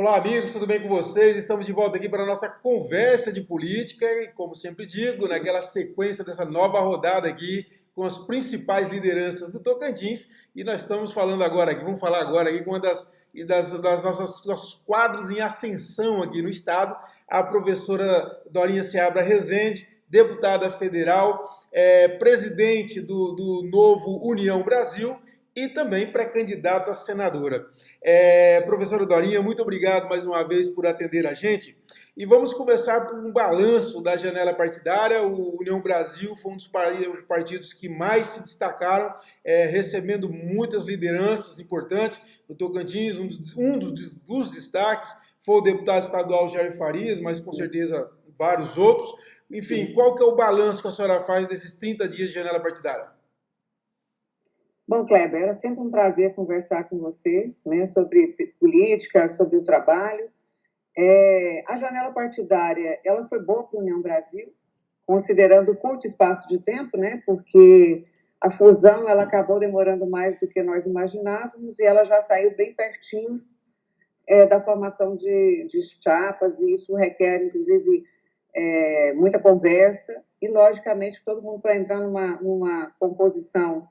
Olá, amigos, tudo bem com vocês? Estamos de volta aqui para a nossa conversa de política e, como sempre digo, naquela sequência dessa nova rodada aqui com as principais lideranças do Tocantins e nós estamos falando agora aqui, vamos falar agora aqui com uma das nossos quadros em ascensão aqui no estado, a professora Dorinha Seabra Rezende, deputada federal, presidente do novo União Brasil e também pré-candidata a senadora. Professora Dorinha, muito obrigado mais uma vez por atender a gente. E vamos começar por um balanço da janela partidária. O União Brasil foi um dos partidos que mais se destacaram, recebendo muitas lideranças importantes. No Tocantins, um dos destaques foi o deputado estadual Jair Farias, mas com certeza vários outros. Enfim, qual que é o balanço que a senhora faz desses 30 dias de janela partidária? Bom, Kleber, era sempre um prazer conversar com você, né, sobre política, sobre o trabalho. A janela partidária, ela foi boa para a União Brasil, considerando o curto espaço de tempo, né, porque a fusão ela acabou demorando mais do que nós imaginávamos e ela já saiu bem pertinho da formação de chapas, e isso requer, inclusive, muita conversa e, logicamente, todo mundo para entrar numa composição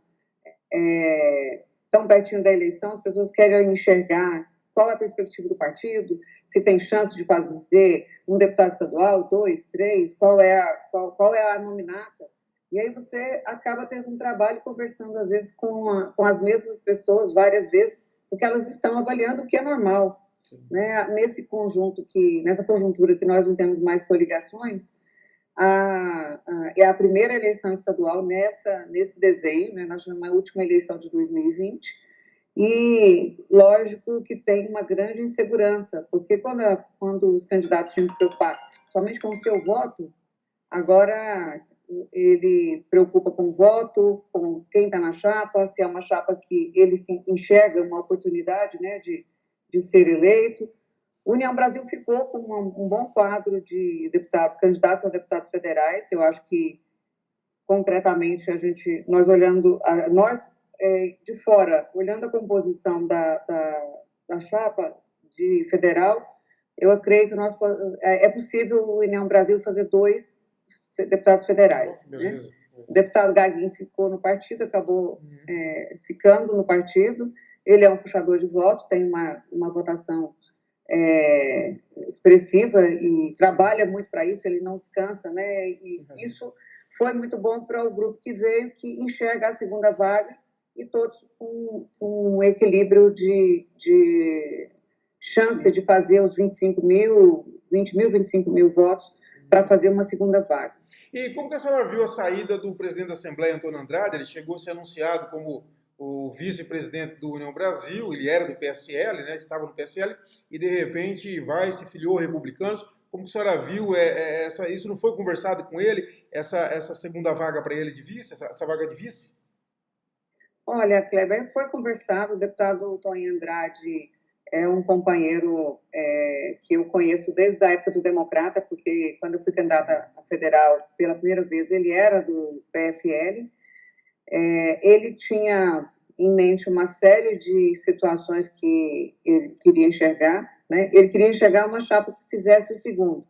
tão pertinho da eleição, as pessoas querem enxergar qual é a perspectiva do partido, se tem chance de fazer um deputado estadual, dois, três, qual é a nominata. E aí você acaba tendo um trabalho conversando, às vezes, com as mesmas pessoas várias vezes, porque elas estão avaliando o que é normal. Né? Nessa conjuntura que nós não temos mais coligações, é a primeira eleição estadual nesse desenho, né? Nós tivemos a última eleição de 2020, e lógico que tem uma grande insegurança, porque quando os candidatos tinham que preocupar somente com o seu voto, agora ele preocupa com o voto, com quem está na chapa, se é uma chapa que ele se enxerga uma oportunidade, né, de ser eleito. União Brasil ficou com um bom quadro de deputados, candidatos a deputados federais. Eu acho que, concretamente, nós olhando, de fora, olhando a composição da chapa de federal, eu creio que é possível o União Brasil fazer 2 deputados federais. Né? O deputado Gaguinho ficou no partido, acabou ficando no partido. Ele é um puxador de voto, tem uma votação expressiva e trabalha muito para isso, ele não descansa, né? E isso foi muito bom para o grupo que veio, que enxerga a segunda vaga e todos com um equilíbrio de chance de fazer os 20 mil, 25 mil votos para fazer uma segunda vaga. E como que a senhora viu a saída do presidente da Assembleia, Antônio Andrade? Ele chegou a ser anunciado como o vice-presidente do União Brasil, ele era do PSL, né, estava no PSL, e de repente se filiou Republicanos. Como que a senhora viu isso? Não foi conversado com ele, essa segunda vaga para ele de vice, essa vaga de vice? Olha, Kleber, foi conversado. O deputado Tony Andrade é um companheiro que eu conheço desde a época do Democrata, porque quando eu fui candidata a federal pela primeira vez, ele era do PFL. Ele tinha em mente uma série de situações que ele queria enxergar, né? Ele queria enxergar uma chapa que fizesse o segundo.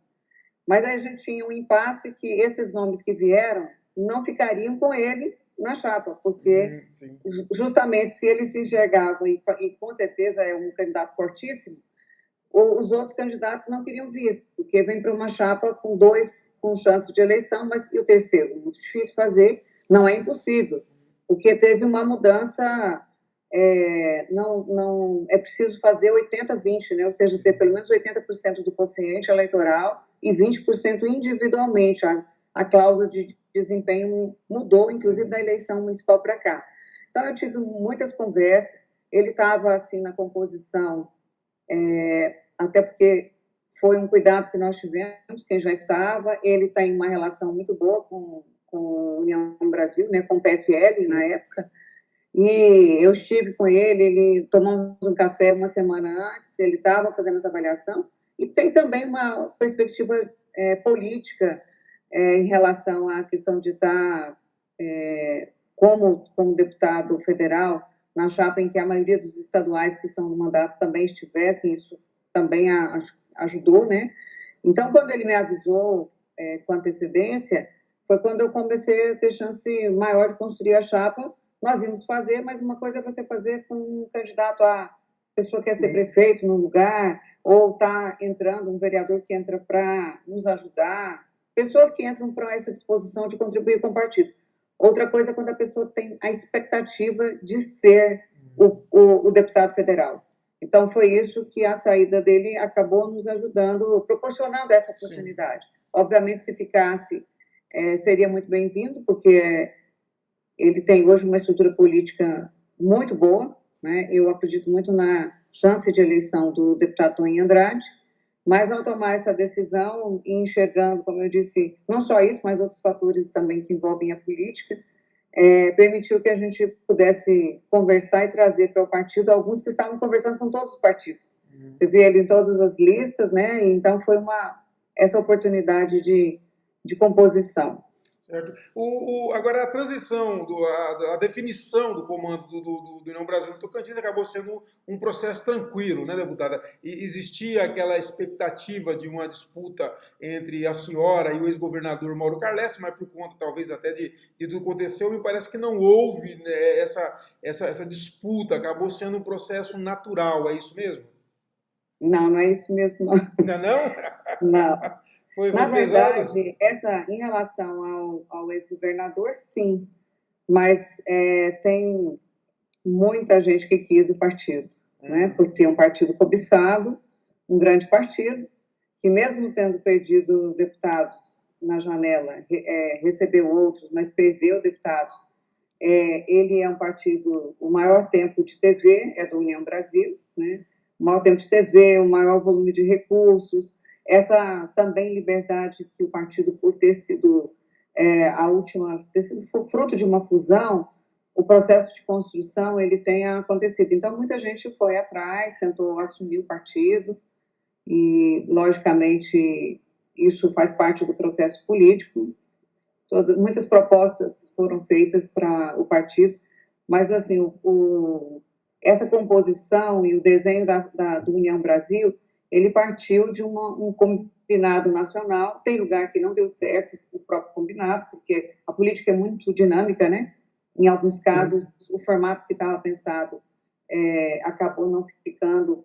Mas aí a gente tinha um impasse que esses nomes que vieram não ficariam com ele na chapa, porque justamente se ele se enxergava, e com certeza é um candidato fortíssimo, os outros candidatos não queriam vir, porque vem para uma chapa com 2 com chance de eleição, mas e o terceiro? Muito difícil fazer, não é impossível, porque teve uma mudança, não é preciso fazer 80-20, né? Ou seja, ter pelo menos 80% do quociente eleitoral e 20% individualmente. A cláusula de desempenho mudou, inclusive, da eleição municipal para cá. Então, eu tive muitas conversas, ele estava, assim, na composição, até porque foi um cuidado que nós tivemos, quem já estava. Ele tem uma relação muito boa com a União Brasil, né, com o PSL na época, e eu estive com ele tomamos um café uma semana antes, ele estava fazendo essa avaliação, e tem também uma perspectiva política em relação à questão de estar como deputado federal na chapa em que a maioria dos estaduais que estão no mandato também estivessem. Isso também ajudou, né? Então, quando ele me avisou com antecedência, foi quando eu comecei a ter chance maior de construir a chapa. Nós íamos fazer, mas uma coisa é você fazer com um candidato a pessoa que quer ser prefeito no lugar, ou está entrando um vereador que entra para nos ajudar, pessoas que entram para essa disposição de contribuir com o partido. Outra coisa é quando a pessoa tem a expectativa de ser o deputado federal. Então, foi isso que a saída dele acabou nos ajudando, proporcionando essa oportunidade. Sim. Obviamente, se ficasse, seria muito bem-vindo, porque ele tem hoje uma estrutura política muito boa, né? Eu acredito muito na chance de eleição do deputado Toninho Andrade, mas ao tomar essa decisão e enxergando, como eu disse, não só isso, mas outros fatores também que envolvem a política, permitiu que a gente pudesse conversar e trazer para o partido alguns que estavam conversando com todos os partidos. Você vê ele em todas as listas, né? Então foi essa oportunidade de composição. Certo. Agora, a transição, a definição do comando do União Brasil no Tocantins acabou sendo um processo tranquilo, né, deputada? E existia aquela expectativa de uma disputa entre a senhora e o ex-governador Mauro Carles, mas por conta, talvez, até de tudo que aconteceu, me parece que não houve, né, essa disputa, acabou sendo um processo natural, é isso mesmo? Não, não é isso mesmo, não. Não, não? Não. Foi Na pesado? verdade, em relação ao ex-governador, sim, mas tem muita gente que quis o partido, né? Porque é um partido cobiçado, um grande partido, que mesmo tendo perdido deputados na janela, recebeu outros, mas perdeu deputados. Ele é um partido, o maior tempo de TV é do União Brasil, né? O maior tempo de TV, o maior volume de recursos, essa também liberdade que o partido, por ter sido ter sido fruto de uma fusão, o processo de construção ele tem acontecido. Então, muita gente foi atrás, tentou assumir o partido, e, logicamente, isso faz parte do processo político. Muitas propostas foram feitas para o partido, mas, assim, essa composição e o desenho do União Brasil, ele partiu de um combinado nacional. Tem lugar que não deu certo o próprio combinado, porque a política é muito dinâmica, né? Em alguns casos, o formato que estava pensado acabou não ficando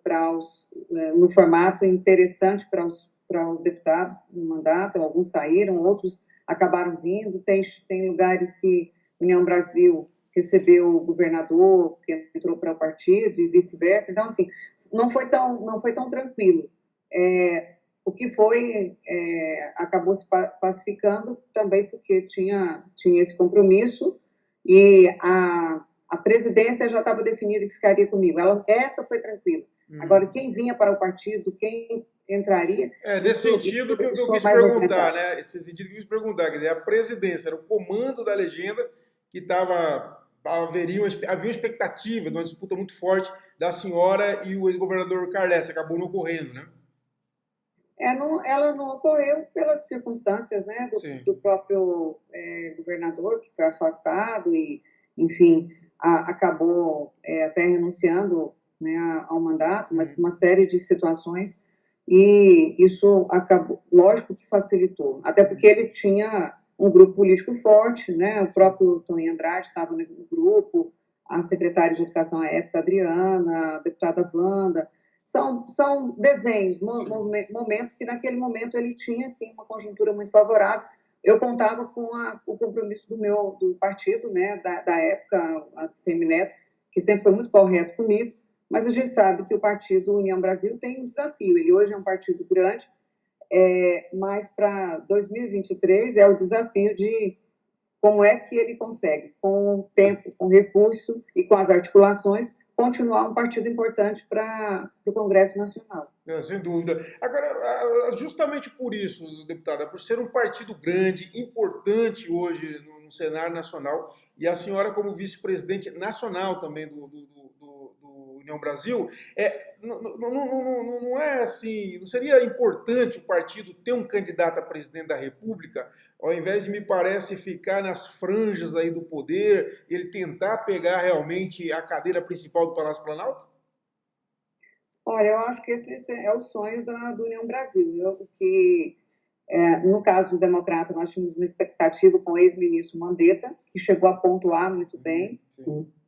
no formato interessante para os deputados no mandato. Alguns saíram, outros acabaram vindo. Tem lugares que a União Brasil recebeu o governador que entrou para o partido e vice-versa. Então, assim, não foi tão tranquilo. O que foi, acabou se pacificando também porque tinha esse compromisso, e a presidência já estava definida que ficaria comigo. Essa foi tranquila. Agora, quem vinha para o partido, quem entraria... Nesse sentido que eu quis perguntar, né? Esse sentido que eu quis perguntar, quer dizer, a presidência era o comando da legenda que havia uma expectativa de uma disputa muito forte da senhora e o ex-governador Carles, acabou não ocorrendo, né? Ela não ocorreu pelas circunstâncias, né, do próprio governador, que foi afastado e, enfim, acabou até renunciando, né, ao mandato, mas com uma série de situações, e isso acabou, lógico que facilitou, até porque ele tinha um grupo político forte, né, o próprio Toninho Andrade estava no grupo, a secretária de Educação à época, Adriana, a deputada Wanda. São desenhos, momentos que naquele momento ele tinha, sim, uma conjuntura muito favorável. Eu contava com o compromisso do partido, né, da época, a Semineto, que sempre foi muito correto comigo, mas a gente sabe que o partido União Brasil tem um desafio. Ele hoje é um partido grande, mas para 2023 é o desafio de como é que ele consegue, com o tempo, com o recurso e com as articulações, continuar um partido importante para o Congresso Nacional. Sem dúvida. Agora, justamente por isso, deputada, por ser um partido grande, importante hoje no cenário nacional, e a senhora como vice-presidente nacional também do União Brasil, não é assim, não seria importante o partido ter um candidato a presidente da República, ao invés de, me parece, ficar nas franjas aí do poder, ele tentar pegar realmente a cadeira principal do Palácio Planalto? Olha, eu acho que esse é o sonho da União Brasil. No caso do Democrata, nós tínhamos uma expectativa com o ex-ministro Mandetta, que chegou a pontuar muito bem.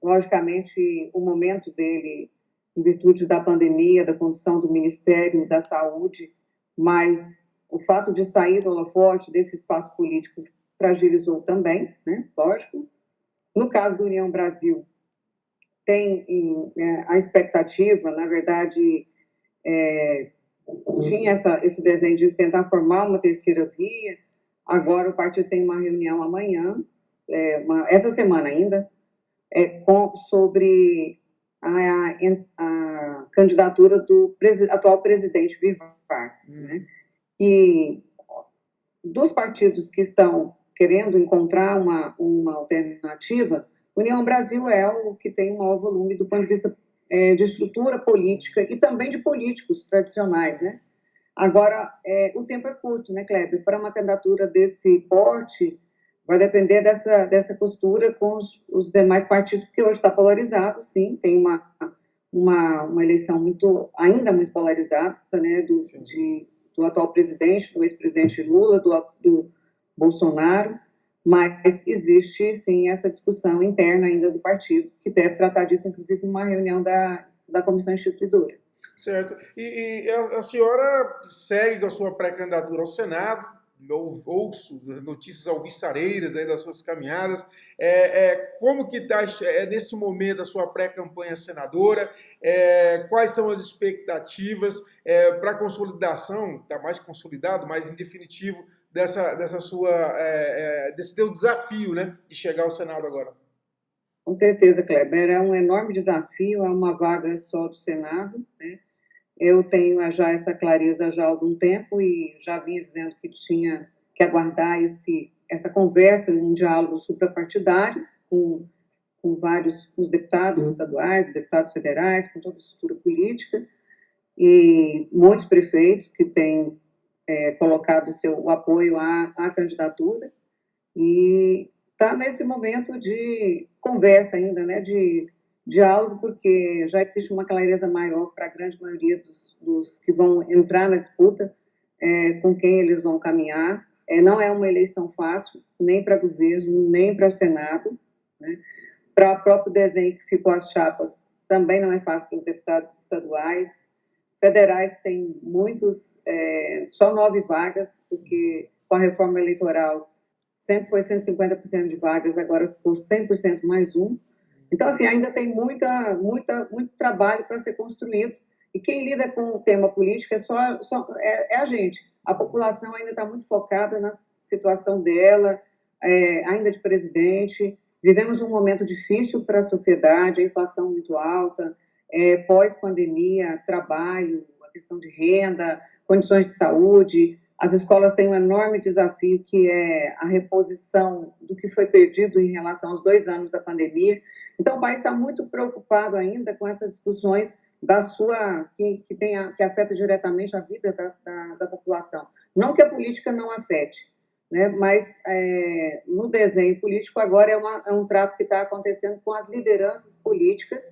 Logicamente, o momento dele, em virtude da pandemia, da condição do Ministério da Saúde, mas o fato de sair do holofote, desse espaço político, fragilizou também, né? Lógico. No caso da União Brasil, tem a expectativa, na verdade, tinha esse desenho de tentar formar uma terceira via. Agora o partido tem uma reunião amanhã, essa semana ainda, sobre a candidatura do atual presidente Vivar, né? E dos partidos que estão querendo encontrar uma alternativa, União Brasil é o que tem o maior volume do ponto de vista de estrutura política e também de políticos tradicionais, né? Agora, o tempo é curto, né, Kleber? Para uma candidatura desse porte, vai depender dessa postura com os demais partidos, porque hoje está polarizado, sim, tem uma eleição ainda muito polarizada, né, do atual presidente, do ex-presidente Lula, do Bolsonaro, mas existe, sim, essa discussão interna ainda do partido, que deve tratar disso, inclusive, numa reunião da comissão instituidora. Certo. E a senhora segue com a sua pré-candidatura ao Senado, ouço notícias alvissareiras aí das suas caminhadas. Como que está nesse momento a sua pré-campanha senadora? Quais são as expectativas para a consolidação, está mais consolidado, mas em definitivo, desse teu desafio, né, de chegar ao Senado agora? Com certeza, Kleber, é um enorme desafio, é uma vaga só do Senado, né? Eu tenho já essa clareza já há algum tempo e já vinha dizendo que tinha que aguardar essa conversa, um diálogo suprapartidário com os deputados estaduais, deputados federais, com toda a estrutura política e muitos prefeitos que têm colocado o apoio à candidatura e está nesse momento de conversa ainda, né, de diálogo, porque já existe uma clareza maior para a grande maioria dos que vão entrar na disputa, com quem eles vão caminhar. Não é uma eleição fácil, nem para governo, nem para o Senado, né? Para o próprio desenho que ficou as chapas, também não é fácil para os deputados estaduais. Federais tem muitos, só 9 vagas, porque com a reforma eleitoral sempre foi 150% de vagas, agora ficou 100% mais um. Então, assim, ainda tem muito trabalho para ser construído. E quem lida com o tema político é a gente. A população ainda está muito focada na situação dela, ainda de presidente. Vivemos um momento difícil para a sociedade, a inflação muito alta, pós-pandemia, trabalho, a questão de renda, condições de saúde. As escolas têm um enorme desafio, que é a reposição do que foi perdido em relação aos 2 anos da pandemia. Então, o país está muito preocupado ainda com essas discussões que afeta diretamente a vida da população. Não que a política não afete, né? Mas no desenho político agora é um trato que está acontecendo com as lideranças políticas,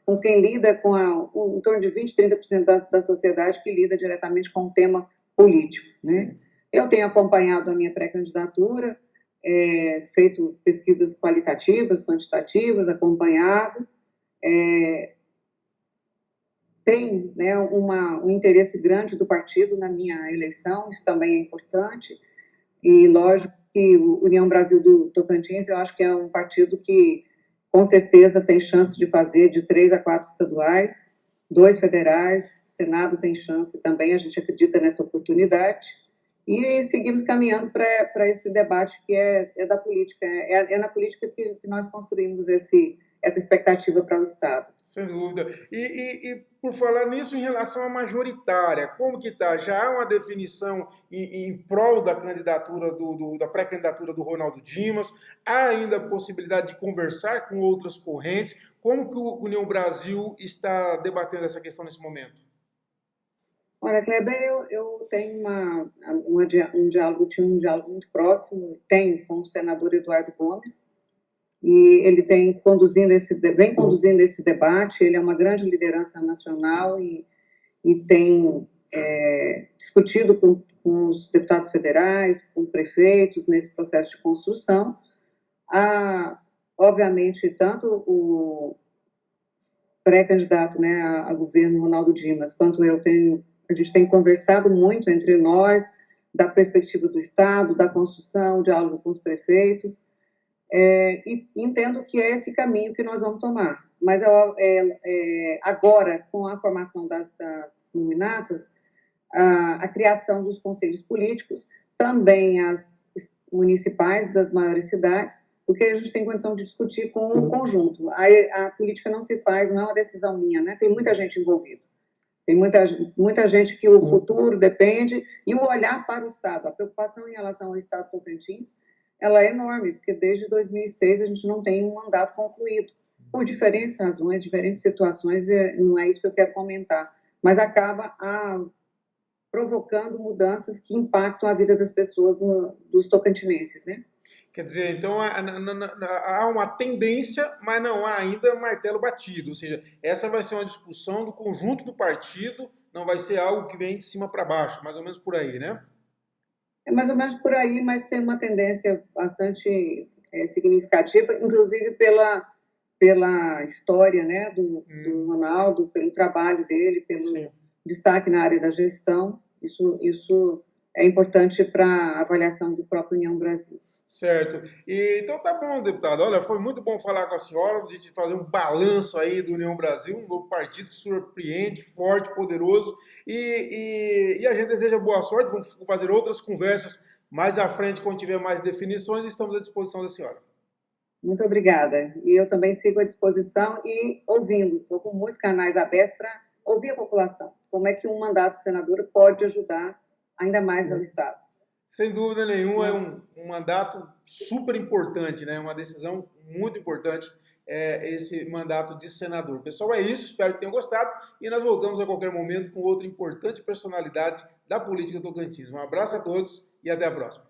com quem lida em torno de 20, 30% da sociedade que lida diretamente com o tema político, né? Eu tenho acompanhado a minha pré-candidatura, feito pesquisas qualitativas, quantitativas, acompanhado, tem, né, um interesse grande do partido na minha eleição, isso também é importante, e lógico que o União Brasil do Tocantins, eu acho que é um partido que, com certeza, tem chance de fazer de 3 a 4 estaduais, 2 federais, o Senado tem chance também, a gente acredita nessa oportunidade, e seguimos caminhando para esse debate que é da política, na política que nós construímos essa expectativa para o Estado. Sem dúvida. E por falar nisso, em relação à majoritária, como que está? Já há uma definição em prol da candidatura, da pré-candidatura do Ronaldo Dimas? Há ainda a possibilidade de conversar com outras correntes? Como que o União Brasil está debatendo essa questão nesse momento? Olha, Kleber, eu tenho um diálogo muito próximo, tenho com o senador Eduardo Gomes, e ele vem conduzindo esse debate. Ele é uma grande liderança nacional e e tem discutido com os deputados federais, com prefeitos nesse processo de construção. Obviamente, tanto o pré-candidato, né, a governo, Ronaldo Dimas, quanto a gente tem conversado muito entre nós, da perspectiva do Estado, da construção, diálogo com os prefeitos, e entendo que é esse caminho que nós vamos tomar. Mas agora, com a formação das nominatas, a criação dos conselhos políticos, também as municipais das maiores cidades, porque a gente tem condição de discutir com um conjunto. A política não se faz, não é uma decisão minha, né? Tem muita gente envolvida. Tem muita gente que o futuro depende, e o olhar para o Estado, a preocupação em relação ao Estado Tocantins, ela é enorme, porque desde 2006 a gente não tem um mandato concluído, por diferentes razões, diferentes situações, não é isso que eu quero comentar, mas acaba provocando mudanças que impactam a vida das pessoas, dos tocantinenses, né? Quer dizer, então há uma tendência, mas não há ainda martelo batido. Ou seja, essa vai ser uma discussão do conjunto do partido, não vai ser algo que vem de cima para baixo, mais ou menos por aí, né? É mais ou menos por aí, mas tem uma tendência bastante significativa, inclusive pela história, né, do Ronaldo, pelo trabalho dele, pelo Sim. destaque na área da gestão. Isso é importante para a avaliação do próprio União Brasil. Certo. Então tá bom, deputado. Olha, foi muito bom falar com a senhora, de fazer um balanço aí do União Brasil, um novo partido que surpreende, forte, poderoso. E a gente deseja boa sorte. Vamos fazer outras conversas mais à frente, quando tiver mais definições, e estamos à disposição da senhora. Muito obrigada. E eu também sigo à disposição e ouvindo. Estou com muitos canais abertos para ouvir a população. Como é que um mandato de senadora pode ajudar ainda mais ao Estado? Sem dúvida nenhuma, é um mandato super importante, né? Uma decisão muito importante, esse mandato de senador. Pessoal, é isso, espero que tenham gostado e nós voltamos a qualquer momento com outra importante personalidade da política tocantins. Um abraço a todos e até a próxima.